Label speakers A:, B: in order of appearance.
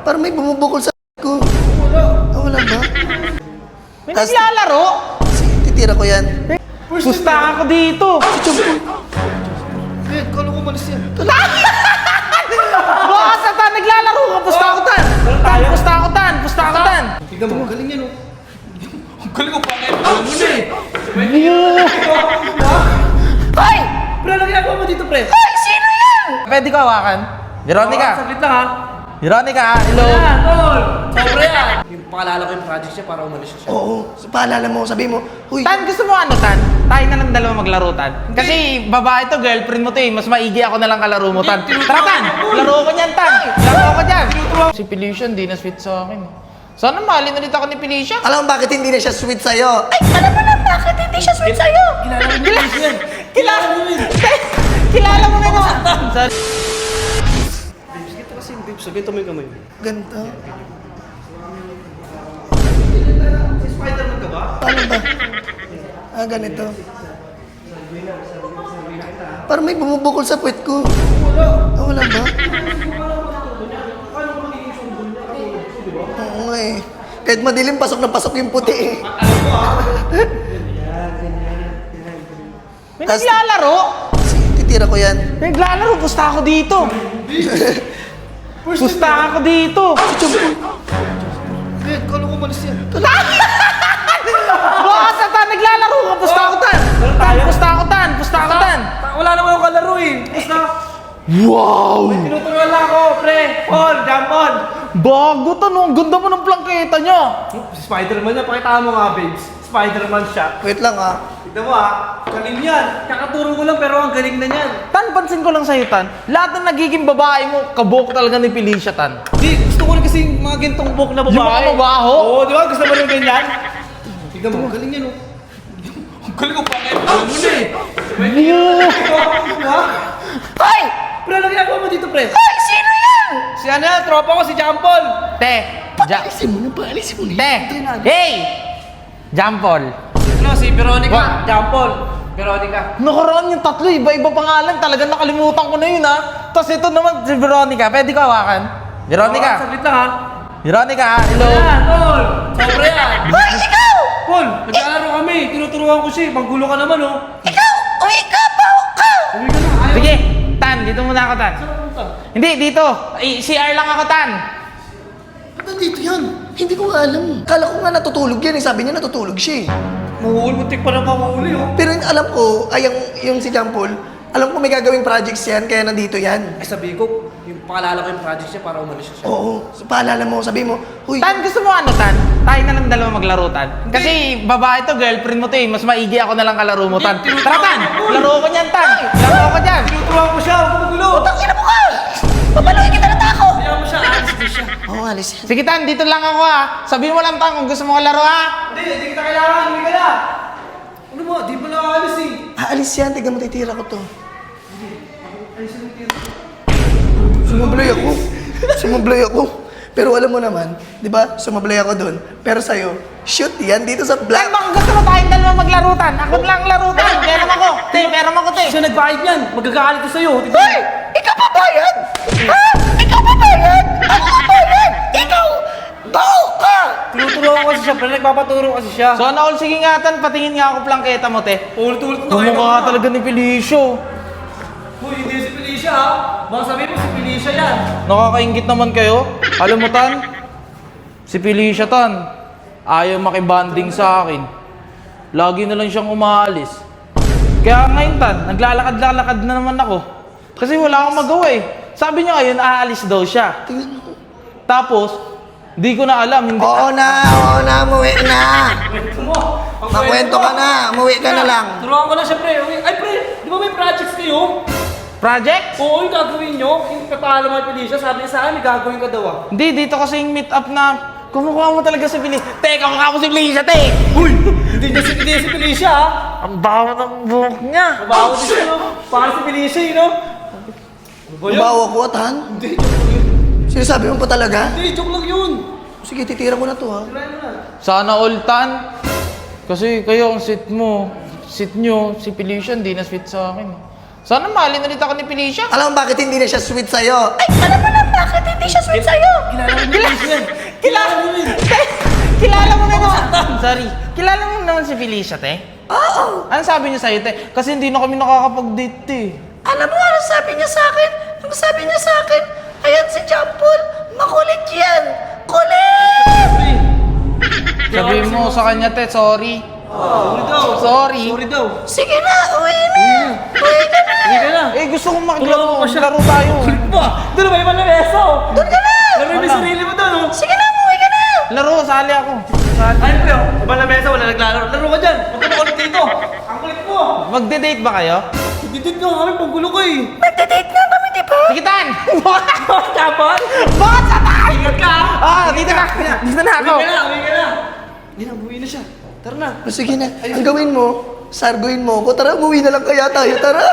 A: Parang may bumubukol sa ko. Wala ba?
B: May naglalaro?
A: Titira ko yan.
B: Pusta ako dito.
A: Kala ko malis yan.
B: Baka sa tan, naglalaro ka. Pusta ako tan. Pusta ako tan. Pusta ako tan.
A: Tignan mo, galing yan, oh.
C: Ang galing ko pa ngayon. Alam mo na eh.
B: Hoy!
C: Pre, ano ginagawa mo dito, pre?
B: Hoy! Sino yan? Pwede ko hawakan? Veronica.
C: Saglit lang ha.
B: Veronica, hello.
C: Yan, tol. Sobre yan. Yung pakalala ko yung project siya para umalis siya.
A: Oo, so paalala mo, sabi mo, huy,
B: Tan, gusto mo ano, Tan? Tayo na lang dalawa maglaro, Tan. Kasi babae to, girlfriend mo to eh. Mas maigi ako na lang kalaro mo, Tan. Tara, Tan! Laro ko niyan, Tan! Laro ko dyan! Si Felicia, hindi na sweet sa akin. Sana mahalin ulit ako ni Felicia.
A: alam mo bakit hindi na siya sweet sa'yo? Ay,
B: Alam mo na bakit hindi siya sweet sa'yo? Kilala mo rin. Kilala mo rin. Sorry.
C: Sige, kasi yung babes. Sabihin mo yung kamay.
A: ganito.
C: Si Spider-Man ka ba?
A: Paano ba? Ganito. Parang may bumubukol sa puwet ko. Wala ba? Oo nga eh. Kahit madilim, pasok na pasok yung puti eh.
B: May naglalaro?
A: Titira ko yan.
B: Naglalaro, pusta ako dito. Pusta ako dito.
A: Kala ko malis yan.
B: Baka sa tan, naglalaro ka. Pusta ako tan. Pusta ako tan. Pusta ako tan.
C: Wala naman yung kalaro eh. Basta.
B: Wow!
C: Tinuturuan lang ako, pre. Paul, jump on.
B: Bago to, no? Ang ganda mo ng plangketa niya.
C: Si Spider-Man niya. Pakita mo nga, babes. Spider-Man siya.
A: Wait lang ah.
C: Tignan mo ha. Galing yan. Kakaturo ko lang pero ang galing na niyan.
B: Tan, pansin ko lang sa'yo, Tan. Lahat ng nagiging babae mo, kabok talaga ni Felicia, Tan.
C: Di, gusto ko rin kasi yung mga gintong buhok na babae.
B: Yung mga mabaho?
C: Oo, di ba? Gusto mo rin ganyan? Tignan mo, galing yan oh. Ang galing ko pa ngayon. Alam mo na eh. Ha?
B: Hoy!
C: Pre, ano ginagawa mo dito, pre?
B: Hoy! Sino yan?
C: Si ano, tropa ko, si Jampol.
B: Te!
A: Alisin mo na ba? Alisin mo na.
B: Te! Hey! Jampol.
C: Ano, si Veronica. Jampol. Veronica.
B: Nakaraan yung tatlo, iba-iba pangalan. Talagang nakalimutan ko na yun, ha? Tapos ito naman, si Veronica. Pwede ko hawakan? Veronica.
C: Saglit lang ha.
B: Veronica, hello.
C: Yan, Paul. Sobre yan.
B: Hoy! Ikaw!
C: Paul, naglalaro kami. Tinuturuan ko siya. Manggulo ka naman oh.
B: Ikaw! Uy, kapaw ka!
C: Uwi ka na. Ayaw.
B: Sige, Tan, dito muna ako, Tan. Hindi, dito. CR lang ako, Tan.
A: Nandito yan. Hindi ko nga alam. Kala ko nga natutulog yan eh. Sabi niya natutulog siya eh.
C: Mahuhul, muntik pa na mahuhuli oh.
A: Pero alam ko, ay yung si John Paul, alam ko may gagawing projects yan, kaya nandito yan.
C: Ay sabihin ko, yung pakalala ko yung project siya para umalis siya.
A: Oo, so paalala mo, sabi mo, huy,
B: Tan, gusto mo ano, Tan? Tayo na lang dalawa maglaro, Tan. Kasi babae to, girlfriend mo to eh. Mas maigi ako na lang kalaro mo, Tan. Tara, Tan! Laro ko niyan, Tan! Laro ko dyan!
C: Tinuturuan ko siya. Huwag ka magulo.
A: tangina mo ka! Papaluin kita na tako!
C: Ayaw mo siya. Alis ko siya.
A: Oo, alis yan.
B: Sige, Tan, dito lang ako, ha. Sabihin mo lang, Tan, kung gusto mo kalaro, ha.
C: Hindi kita kailangan. Hindi ka na. Ano mo? Di pa na alis eh.
A: Aalis yan, tignan mo titira ko to. Sumablay ako. Sumablay ako. Pero alam mo naman, di ba, sumablay ako doon. Pero sa'yo, shoot yan dito sa
B: Tan,
A: black.
B: baka gusto mo tayong dalawa maglaro, Tan. Ako lang laro, Tan. Meron ako. Te, meron ako, te.
C: Siya nagbayad yan. Magagalit ko sa'yo.
A: Hoy! Ikaw pa bayad? Ha? Ikaw pa bayad? Ako pa bayad? Ikaw! Bao ka!
C: Tinuturuan ko kasi siya. Pero nagpapaturo kasi siya.
B: Sana all, sige nga, Tan. Patingin nga ako plangketa mo, te.
C: Ulit-ulit na
B: Kumukha talaga ni Felicio.
C: Uy, hindi si Felicia ha. Baka sabihin mo si Felicia yan.
B: Nakakaingit naman kayo. Alam mo, Tan, si Felicia, Tan, ayaw makibanding sa akin. Lagi na lang siyang umaalis. Kaya ngayon, Tan, naglalakad-lalakad na naman ako. Kasi wala akong magawa eh. Sabi niya ngayon, aalis daw siya.
A: Tingnan mo.
B: Tapos, di ko na alam. Hindi,
A: Oo na, umuwi na.
C: Kwento mo.
A: Makwento ka na, umuwi ka na lang.
C: Turuan ko na siya, pre. Uy, ay, pre, di ba may projects kayo?
B: project?
C: Oo, yung gagawin nyo. Yung papaalam mo kay Felicia, sabi niya sa akin, may gagawin ka daw ah.
B: Hindi, dito kasi yung meet up na kumukuha mo talaga si Felicia. Te, kamukha mo si Felicia, te!
C: Uy! Hindi niya si Felicia ha.
B: Ang baho ng buhok niya.
C: Mabaho din siya, no? Para si Felicia, no? Ano ba yun?
A: Bawa ko at han?
C: Hindi, joke lang yun.
A: Sinasabi mo pa talaga?
C: Hindi, joke lang yun.
A: Sige, titira ko na to ha.
C: Try mo na.
B: Sana all tan. Kasi kayo ang sit mo. Sit nyo, si Felicia hindi na sweet sa akin. Sana mahalin ulit ako ni Felicia.
A: Alam mo bakit hindi na siya sweet sa'yo?
D: Ay, alam mo na bakit hindi
A: hindi siya sweet sa'yo.
B: Kilala mo na naman. Sorry. Kilala mo naman si Felicia, te?
A: Oo.
B: Ano sabi niya sa'yo, te? Kasi hindi na kami nakakapag-date, te.
A: Alam mo ano sabi niya sa akin? Ang sabi niya sa akin, ayan si John Paul, makulit yan. Kulit!
B: Sabi mo sa kanya, te, sorry.
C: Sorry daw.
B: Sorry.
C: Sorry daw.
A: Sige na, uwi na. Uwi ka na.
C: Hindi ka na.
B: Eh, gusto kong makiglaro.
C: Tulungan mo siya.
B: Laro tayo.
C: Kulit pa. Doon ba yung beso?
A: Doon ka na.
C: Laro mo yung sarili mo doon, oh.
A: Sige na, umuwi ka na.
B: Laro, sali ako. Sali.
C: Ay, pre, ibang lamesa, wala naglalaro. Laro ka dyan. Huwag ka makulit dito. Ang kulit mo.
B: Magde-date ba kayo?
C: Didit nga kami, panggulo ko eh.
A: Magdadate nga kami, di ba?
B: Sige, Tan!
C: Tapon?
B: Bakit sa Tan?
C: Ingat ka.
B: Ah, dito na. Dito na ako.
C: Uwi ka na, uwi ka na. Yan, umuwi na siya. Tara na.
A: O, sige na, ang gawin mo, sarguin mo ako. Tara, umuwi na lang kaya tayo, tara.